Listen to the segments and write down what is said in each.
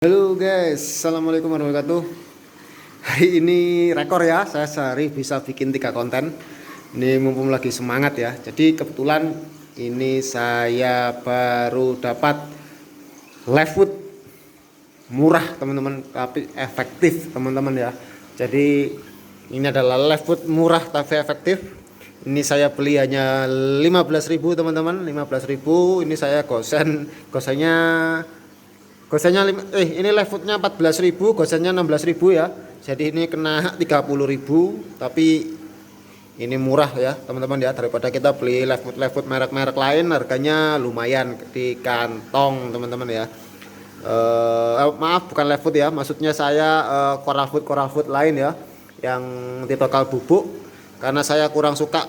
Halo guys, assalamualaikum warahmatullahi wabarakatuh. Hari ini rekor ya, saya sehari bisa bikin 3 konten. Ini mumpung lagi semangat ya. Jadi kebetulan ini saya baru dapat live food murah teman-teman, tapi efektif teman-teman ya. Jadi ini adalah live food murah tapi efektif. Ini saya beli hanya 15.000 teman-teman, 15.000. Ini saya gosennya ini live foodnya 14.000, gosennya 16.000 ya. Jadi ini kena 30.000, tapi ini murah ya teman-teman ya, daripada kita beli live food merek-merek lain harganya lumayan di kantong teman-teman ya. Maaf, bukan live food ya, maksudnya saya coral food lain ya, yang tipikal bubuk. Karena saya kurang suka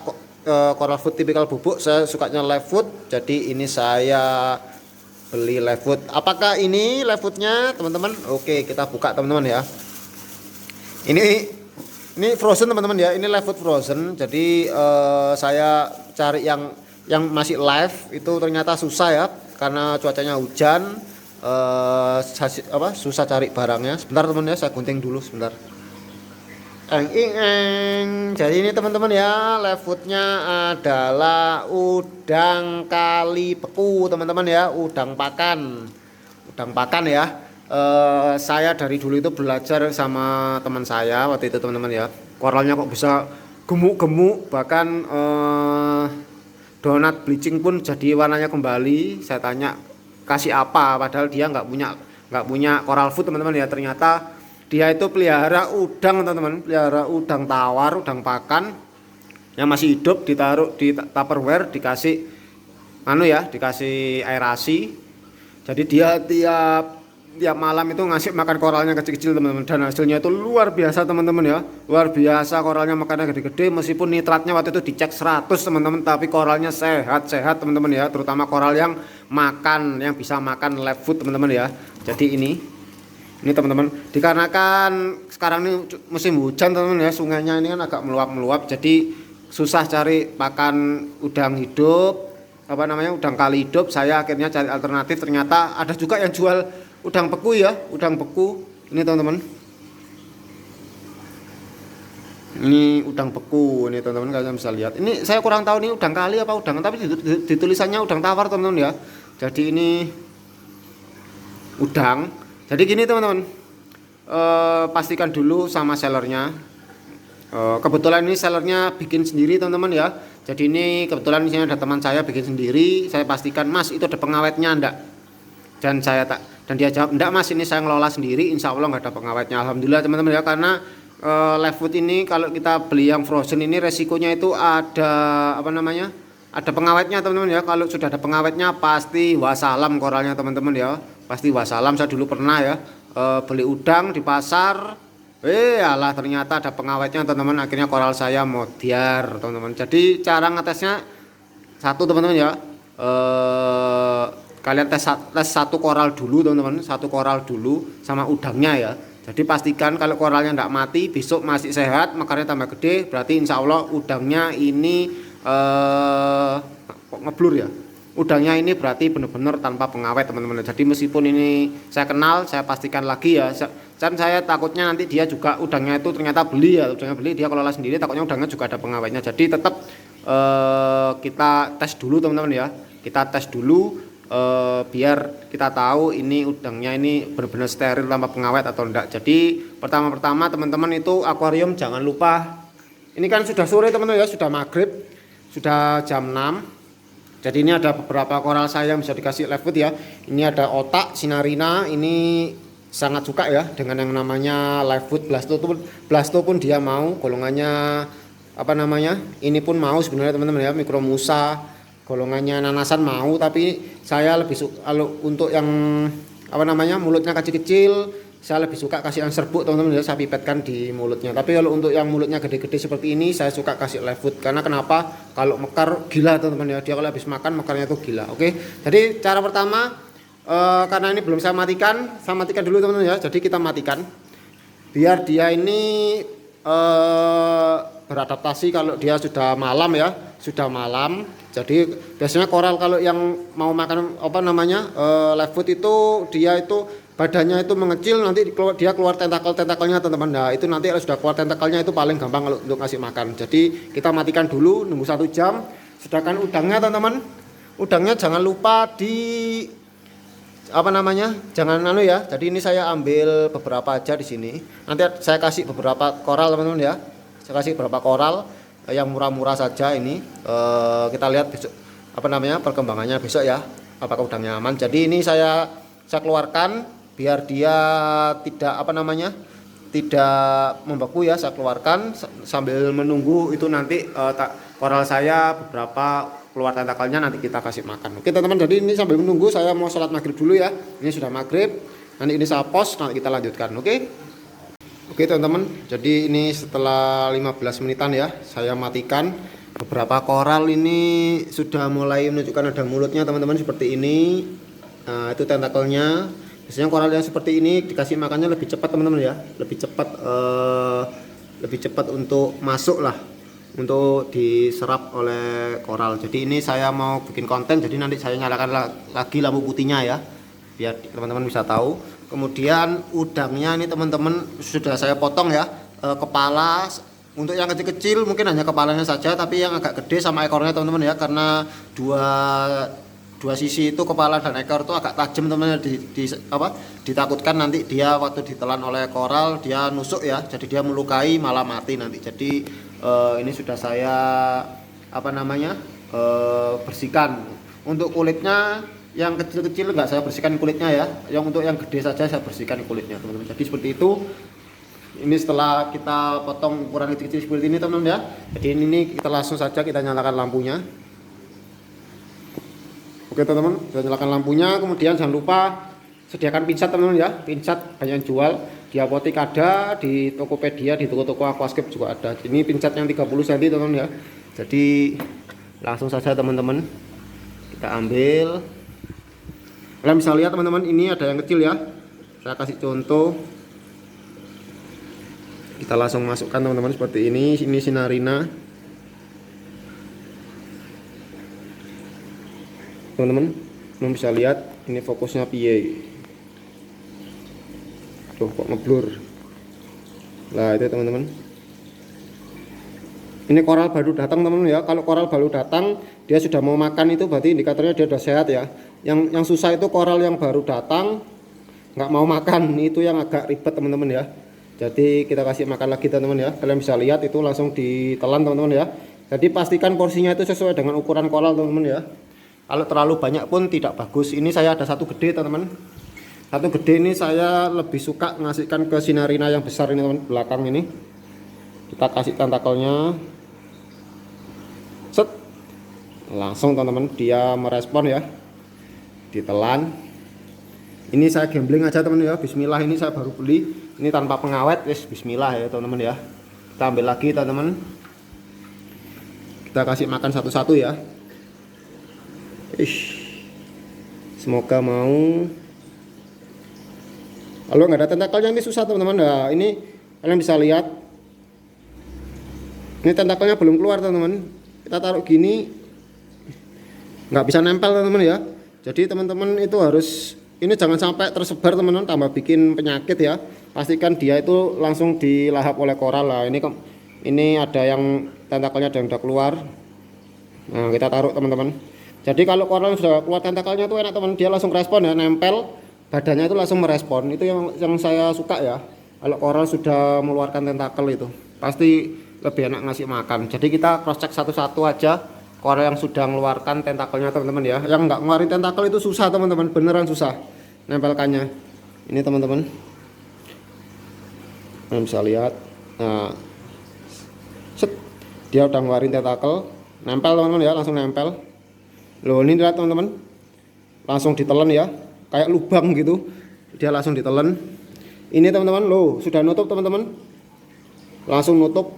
coral food tipikal bubuk, saya sukanya live food. Jadi ini saya beli live food. Apakah ini live foodnya teman-teman? Oke, kita buka teman-teman ya. Ini frozen teman-teman ya. Ini live food frozen. Jadi saya cari yang masih live itu ternyata susah ya, karena cuacanya hujan. Susah cari barangnya. Sebentar teman ya, saya gunting dulu sebentar. Jadi ini teman-teman ya, live foodnya adalah udang kali beku teman-teman ya, udang pakan ya. Saya dari dulu itu belajar sama teman saya waktu itu teman-teman ya, koralnya kok bisa gemuk-gemuk, bahkan donat bleaching pun jadi warnanya kembali. Saya tanya kasih apa, padahal dia nggak punya coral food teman-teman ya. Ternyata dia itu pelihara udang teman-teman, pelihara udang tawar, udang pakan yang masih hidup, ditaruh di tupperware, dikasih aerasi. Jadi dia tiap malam itu ngasih makan koralnya kecil-kecil teman-teman, dan hasilnya itu luar biasa teman-teman ya, luar biasa. Koralnya makannya gede-gede, meskipun nitratnya waktu itu dicek 100 teman-teman, tapi koralnya sehat-sehat teman-teman ya, terutama koral yang bisa makan live food teman-teman ya. Jadi ini teman-teman, dikarenakan sekarang ini musim hujan teman-teman ya, sungainya ini kan agak meluap-meluap, jadi susah cari pakan udang hidup, udang kali hidup. Saya akhirnya cari alternatif, ternyata ada juga yang jual udang beku ya, udang beku. Ini teman-teman, ini udang beku, ini teman-teman, kalian bisa lihat. Ini saya kurang tahu ini udang kali apa udang, tapi ditulisannya udang tawar teman-teman ya. Jadi ini udang. Jadi gini teman-teman, pastikan dulu sama sellernya. Kebetulan ini sellernya bikin sendiri teman-teman ya. Jadi ini kebetulan di sini ada teman saya bikin sendiri. Saya pastikan, Mas, itu ada pengawetnya enggak? Dan dia jawab, enggak Mas, ini saya ngelola sendiri, insya Allah nggak ada pengawetnya. Alhamdulillah teman-teman ya, karena live food ini kalau kita beli yang frozen ini resikonya itu ada ada pengawetnya teman-teman ya. Kalau sudah ada pengawetnya pasti wassalam koralnya teman-teman ya, pasti wassalam. Saya dulu pernah ya beli udang di pasar, alah ternyata ada pengawetnya teman-teman, akhirnya koral saya modiar teman-teman. Jadi cara ngetesnya satu teman-teman ya, kalian tes satu koral dulu teman-teman, satu koral dulu sama udangnya ya. Jadi pastikan kalau koralnya tidak mati, besok masih sehat, makannya tambah gede, berarti insya Allah udangnya ini kok ngeblur ya, udangnya ini berarti benar-benar tanpa pengawet teman-teman. Jadi meskipun ini saya kenal, saya pastikan lagi ya, dan saya takutnya nanti dia juga udangnya itu ternyata udangnya beli dia kelola sendiri, takutnya udangnya juga ada pengawetnya. Jadi tetap kita tes dulu teman-teman ya, kita tes dulu biar kita tahu ini udangnya ini benar-benar steril tanpa pengawet atau enggak. Jadi pertama-tama teman-teman itu akuarium jangan lupa, ini kan sudah sore teman-teman ya, sudah maghrib, sudah jam 6. Jadi ini ada beberapa koral saya yang bisa dikasih live food ya. Ini ada otak sinarina, ini sangat suka ya dengan yang namanya live food. Blasto pun dia mau, golongannya ini pun mau sebenarnya teman-teman ya. Mikromusa golongannya nanasan mau, tapi saya lebih suka kalau untuk yang mulutnya kecil-kecil, saya lebih suka kasih yang serbuk teman-teman ya, saya pipetkan di mulutnya. Tapi kalau untuk yang mulutnya gede-gede seperti ini, saya suka kasih live food. Karena kenapa? Kalau mekar gila teman-teman ya, dia kalau habis makan mekarnya itu gila. Oke, jadi cara pertama, karena ini belum saya matikan dulu teman-teman ya. Jadi kita matikan biar dia ini beradaptasi kalau dia sudah malam ya, sudah malam. Jadi biasanya koral kalau yang mau makan live food itu dia itu badannya itu mengecil, nanti dia keluar tentakelnya teman-teman. Nah itu nanti kalau sudah keluar tentakelnya itu paling gampang kalau untuk ngasih makan. Jadi kita matikan dulu, nunggu 1 jam. Sedangkan udangnya teman-teman, udangnya jangan lupa jangan ya. Jadi ini saya ambil beberapa aja di sini. Nanti saya kasih beberapa koral teman-teman ya. Saya kasih beberapa koral yang murah-murah saja ini. Kita lihat besok perkembangannya besok ya. Apakah udangnya aman? Jadi ini saya keluarkan biar dia tidak tidak membeku ya. Saya keluarkan sambil menunggu itu nanti koral saya beberapa keluar tentakelnya, nanti kita kasih makan. Oke teman-teman, jadi ini sambil menunggu saya mau sholat maghrib dulu ya. Ini sudah maghrib, nanti ini saya pause, nanti kita lanjutkan. Oke teman-teman, jadi ini setelah 15 menitan ya, saya matikan. Beberapa koral ini sudah mulai menunjukkan ada mulutnya teman-teman, seperti ini. Nah itu tentakelnya. Biasanya koral yang seperti ini dikasih makannya lebih cepat teman-teman ya, lebih cepat untuk masuk lah, untuk diserap oleh koral. Jadi ini saya mau bikin konten, jadi nanti saya nyalakan lagi lampu putihnya ya, biar teman-teman bisa tahu. Kemudian udangnya ini teman-teman sudah saya potong ya, kepala. Untuk yang kecil-kecil mungkin hanya kepalanya saja, tapi yang agak gede sama ekornya teman-teman ya, karena dua sisi itu kepala dan ekor itu agak tajam teman-teman. Ditakutkan nanti dia waktu ditelan oleh koral dia nusuk ya, jadi dia melukai malah mati nanti. Jadi ini sudah saya bersihkan. Untuk kulitnya yang kecil-kecil enggak saya bersihkan kulitnya ya, yang untuk yang gede saja saya bersihkan kulitnya teman-teman. Jadi seperti itu. Ini setelah kita potong ukuran kecil-kecil seperti ini teman-teman ya. Jadi ini kita langsung saja kita nyalakan lampunya. Oke teman-teman, kita nyalakan lampunya. Kemudian jangan lupa sediakan pincat teman-teman ya. Pincat banyak yang jual di apotek ada, di Tokopedia, di toko-toko aquascape juga ada. Ini pincat yang 30 cm teman-teman ya. Jadi langsung saja teman-teman kita ambil. Kalian bisa lihat teman-teman, ini ada yang kecil ya. Saya kasih contoh. Kita langsung masukkan teman-teman seperti ini. Ini Sinarina. Teman-teman bisa lihat ini fokusnya piye. Tuh kok ngeblur. Nah itu teman-teman. Ini koral baru datang teman-teman ya. Kalau koral baru datang dia sudah mau makan, itu berarti indikatornya dia sudah sehat ya. Yang susah itu koral yang baru datang nggak mau makan, itu yang agak ribet teman-teman ya. Jadi kita kasih makan lagi teman-teman ya. Kalian bisa lihat itu langsung ditelan teman-teman ya. Jadi pastikan porsinya itu sesuai dengan ukuran koral teman-teman ya. Kalau terlalu banyak pun tidak bagus. Ini saya ada satu gede teman-teman. Satu gede ini saya lebih suka ngasihkan ke Sinarina yang besar ini teman, belakang ini. Kita kasih tentakelnya. Set. Langsung teman-teman dia merespon ya. Ditelan. Ini saya gambling aja teman ya. Bismillah, ini saya baru beli. Ini tanpa pengawet, bismillah ya teman-teman ya. Kita ambil lagi teman-teman. Kita kasih makan satu-satu ya. Semoga mau. Kalau nggak ada tentakelnya ini susah teman-teman. Nah ini kalian bisa lihat. Ini tentakelnya belum keluar teman-teman. Kita taruh gini, nggak bisa nempel teman-teman ya. Jadi teman-teman itu harus, ini jangan sampai tersebar teman-teman, tambah bikin penyakit ya. Pastikan dia itu langsung dilahap oleh koral lah. Ini ada yang tentakelnya ada yang udah keluar. Nah kita taruh teman-teman. Jadi kalau koral sudah keluar tentakelnya itu enak teman, dia langsung respon ya, nempel badannya itu langsung merespon. Itu yang saya suka ya. Kalau koral sudah mengeluarkan tentakel itu pasti lebih enak ngasih makan. Jadi kita cross check satu-satu aja koral yang sudah mengeluarkan tentakelnya teman-teman ya. Yang nggak ngeluarin tentakel itu susah teman-teman, beneran susah nempelkannya. Ini teman-teman, kalian bisa lihat. Nah, set, dia udah ngeluarin tentakel, nempel teman-teman ya, langsung nempel. Loh ini lihat teman-teman, langsung ditelan ya, kayak lubang gitu, dia langsung ditelan. Ini teman-teman, loh sudah nutup teman-teman, langsung nutup.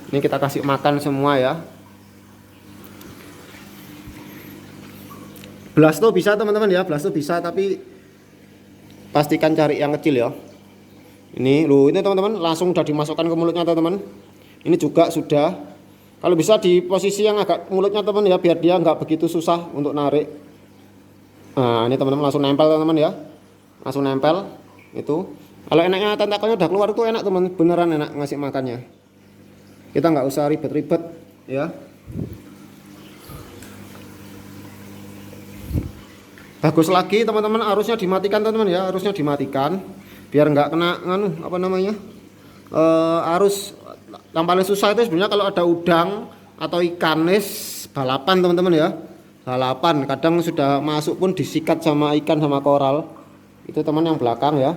Ini kita kasih makan semua ya. Blasto bisa teman-teman ya, blasto bisa, tapi pastikan cari yang kecil ya. Ini loh, ini teman-teman langsung udah dimasukkan ke mulutnya teman-teman. Ini juga sudah. Kalau bisa di posisi yang agak mulutnya teman ya, biar dia nggak begitu susah untuk narik. Nah, ini teman-teman langsung nempel teman-teman ya. Langsung nempel itu. Kalau enaknya tentakelnya udah keluar itu enak teman, beneran enak ngasih makannya. Kita nggak usah ribet-ribet ya. Bagus lagi teman-teman, arusnya dimatikan teman-teman ya, arusnya dimatikan biar nggak kena apa namanya arus. Yang paling susah itu sebenarnya kalau ada udang atau ikan balapan teman-teman ya. Balapan kadang sudah masuk pun disikat sama ikan sama koral. Itu teman yang belakang ya,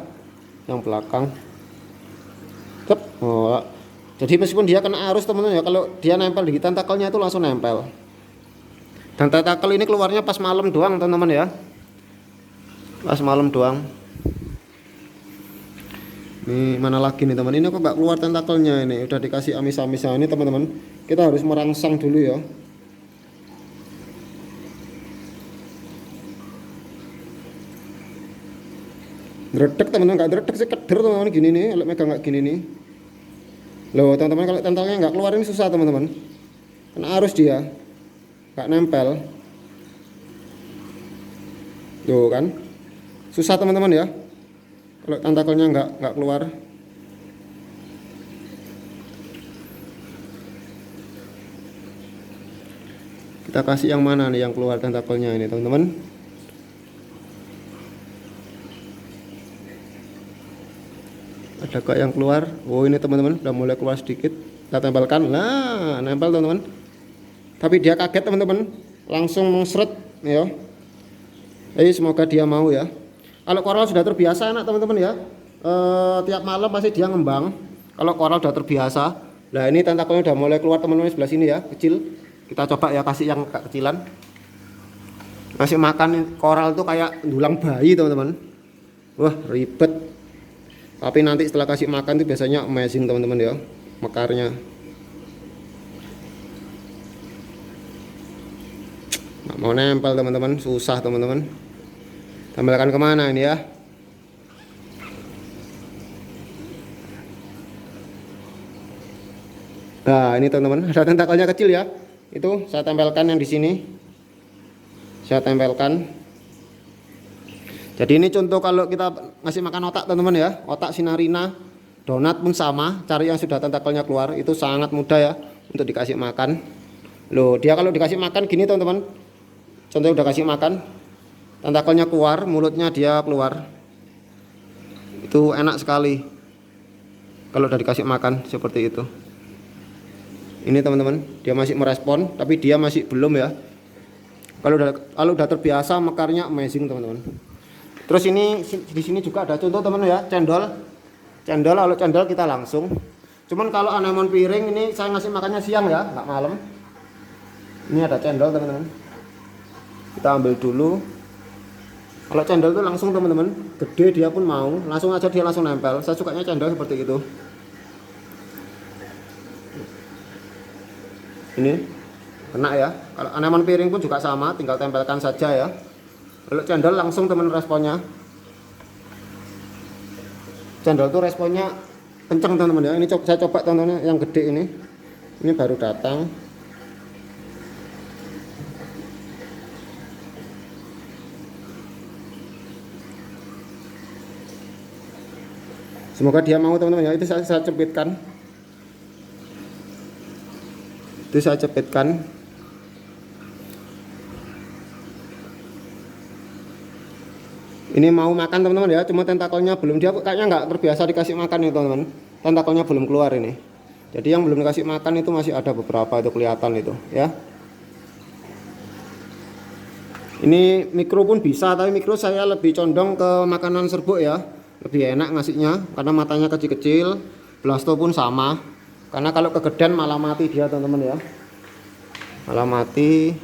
yang belakang. Oh, jadi meskipun dia kena arus teman-teman ya, kalau dia nempel di tentakelnya itu langsung nempel. Dan tentakel ini keluarnya pas malam doang teman-teman ya, pas malam doang. Ini mana lagi nih teman, ini kok nggak keluar tentakelnya, ini udah dikasih amis-amisnya ini teman-teman. Kita harus merangsang dulu ya. Dredek teman-teman, nggak dredek sih, keder teman-teman gini nih, kalau megang nggak gini nih. Loh teman-teman, kalau tentakelnya nggak keluar ini susah teman-teman, kena arus dia, nggak nempel. Tuh kan, susah teman-teman ya, kalau tentakelnya nggak keluar. Kita kasih yang mana nih yang keluar tentakelnya ini teman-teman. Ada kok yang keluar. Oh ini teman-teman udah mulai keluar sedikit. Kita tempelkan. Nah nempel teman-teman. Tapi dia kaget teman-teman, langsung mengsret ya. Jadi semoga dia mau ya. Kalau koral sudah terbiasa enak teman-teman ya. Tiap malam pasti dia ngembang. Kalau koral sudah terbiasa. Nah ini tentakelnya udah mulai keluar teman-teman sebelah sini ya, kecil. Kita coba ya kasih yang kecilan. Ngasih makan koral tuh kayak dulang bayi teman-teman. Wah ribet. Tapi nanti setelah kasih makan itu biasanya amazing teman-teman ya, mekarnya. Nggak mau nempel teman-teman, susah teman-teman. Tempelkan kemana ini ya? Nah ini teman-teman, ada tentakelnya kecil ya. Itu saya tempelkan yang di sini. Saya tempelkan. Jadi ini contoh kalau kita ngasih makan otak teman-teman ya, otak sinarina, donat pun sama, cari yang sudah tentakelnya keluar, itu sangat mudah ya untuk dikasih makan. Loh, dia kalau dikasih makan gini teman-teman, contohnya udah kasih makan, tentakelnya keluar, mulutnya dia keluar, itu enak sekali kalau udah dikasih makan seperti itu. Ini teman-teman, dia masih merespon, tapi dia masih belum ya. Kalau udah terbiasa mekarnya amazing teman-teman. Terus ini di sini juga ada contoh teman ya, cendol. Kalau cendol kita langsung. Cuman kalau anemon piring ini saya ngasih makannya siang ya, nggak malam. Ini ada cendol teman-teman. Kita ambil dulu. Kalau cendol itu langsung teman-teman, gede dia pun mau, langsung aja dia langsung nempel. Saya sukanya cendol seperti itu. Ini kena ya. Kalau anemon piring pun juga sama, tinggal tempelkan saja ya. Kalau cendol langsung teman responnya. Cendol tuh responnya kenceng teman-teman ya. Ini saya coba teman-teman yang gede ini. Ini baru datang. Semoga dia mau teman-teman ya. Itu saya cepitkan. Itu saya cepitkan. Ini mau makan teman-teman ya, cuma tentakelnya belum, dia kayaknya nggak terbiasa dikasih makan nih teman-teman. Tentakelnya belum keluar ini. Jadi yang belum dikasih makan itu masih ada beberapa, itu kelihatan itu ya. Ini mikro pun bisa, tapi mikro saya lebih condong ke makanan serbuk ya. Lebih enak ngasihnya karena matanya kecil-kecil. Blasto pun sama. Karena kalau kegedean malah mati dia teman-teman ya. Malah mati.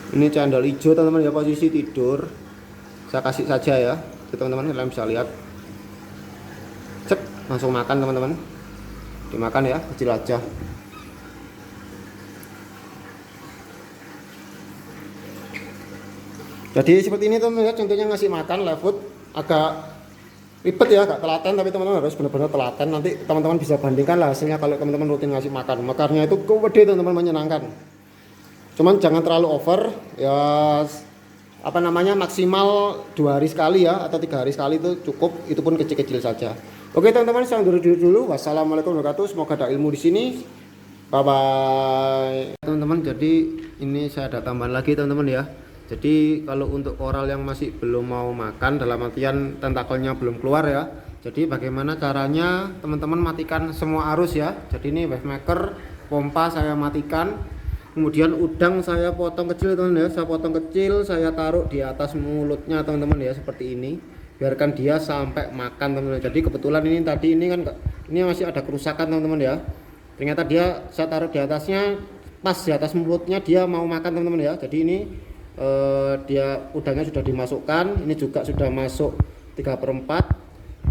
Ini cendol hijau teman-teman ya, posisi tidur. Saya kasih saja ya, teman-teman kalian bisa lihat. Cek, langsung makan teman-teman. Dimakan ya, kecil aja. Jadi seperti ini teman-teman ya, contohnya ngasih makan live food. Agak ribet ya, agak telaten, tapi teman-teman harus benar-benar telaten. Nanti teman-teman bisa bandingkan lah hasilnya kalau teman-teman rutin ngasih makan. Makarnya itu gede teman-teman, menyenangkan. Cuman jangan terlalu over ya, apa namanya, maksimal 2 hari sekali ya, atau 3 hari sekali itu cukup, itu pun kecil-kecil saja. Oke teman-teman, saya undur dulu. Wassalamualaikum warahmatullahi wabarakatuh. Semoga ada ilmu di sini. Bye bye teman-teman. Jadi ini saya ada tambahan lagi teman-teman ya. Jadi kalau untuk koral yang masih belum mau makan, dalam artian tentakelnya belum keluar ya, jadi bagaimana caranya teman-teman matikan semua arus ya. Jadi ini wave maker, pompa saya matikan, kemudian udang saya potong kecil teman-teman ya, saya potong kecil, saya taruh di atas mulutnya teman-teman ya, seperti ini, biarkan dia sampai makan teman-teman. Jadi kebetulan ini tadi ini kan ini masih ada kerusakan teman-teman ya, ternyata dia saya taruh di atasnya, pas di atas mulutnya dia mau makan teman-teman ya. Jadi ini dia udangnya sudah dimasukkan, ini juga sudah masuk 3/4.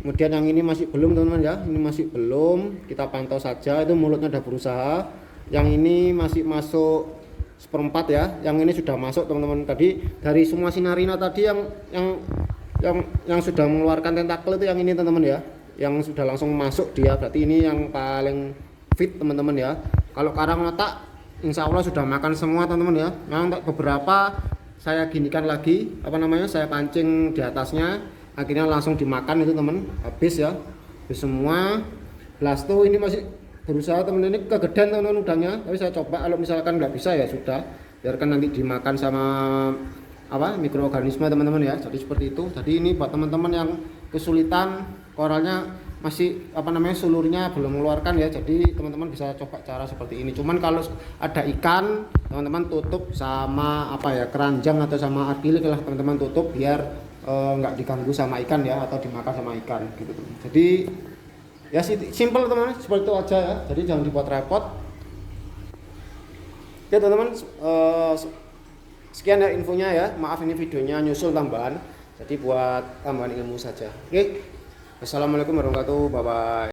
Kemudian yang ini masih belum teman-teman ya, ini masih belum, kita pantau saja, itu mulutnya udah berusaha. Yang ini masih masuk 1/4 ya, yang ini sudah masuk teman-teman. Tadi dari semua sinarina tadi yang sudah mengeluarkan tentakel itu yang ini teman-teman ya, yang sudah langsung masuk dia, berarti ini yang paling fit teman-teman ya. Kalau karang otak insya Allah sudah makan semua teman-teman ya. Nah, untuk beberapa saya ginikan lagi, apa namanya, saya pancing di atasnya, akhirnya langsung dimakan itu teman, habis ya, habis semua. Blasto ini masih berusaha teman, ini kegedean teman-teman udangnya, tapi saya coba, kalau misalkan nggak bisa ya sudah, biarkan nanti dimakan sama apa, mikroorganisme teman-teman ya. Jadi seperti itu. Jadi ini buat teman-teman yang kesulitan koralnya masih, apa namanya, sulurnya belum mengeluarkan ya, jadi teman-teman bisa coba cara seperti ini. Cuman kalau ada ikan, teman-teman tutup sama apa ya, keranjang atau sama argilik lah teman-teman, tutup biar nggak diganggu sama ikan ya, atau dimakan sama ikan gitu. Jadi ya simple teman-teman, seperti itu aja ya, jadi jangan dibuat repot ya teman-teman. Sekian ya infonya ya, maaf ini videonya nyusul tambahan, jadi buat tambahan ilmu saja. Oke, assalamualaikum warahmatullahi wabarakatuh, bye bye.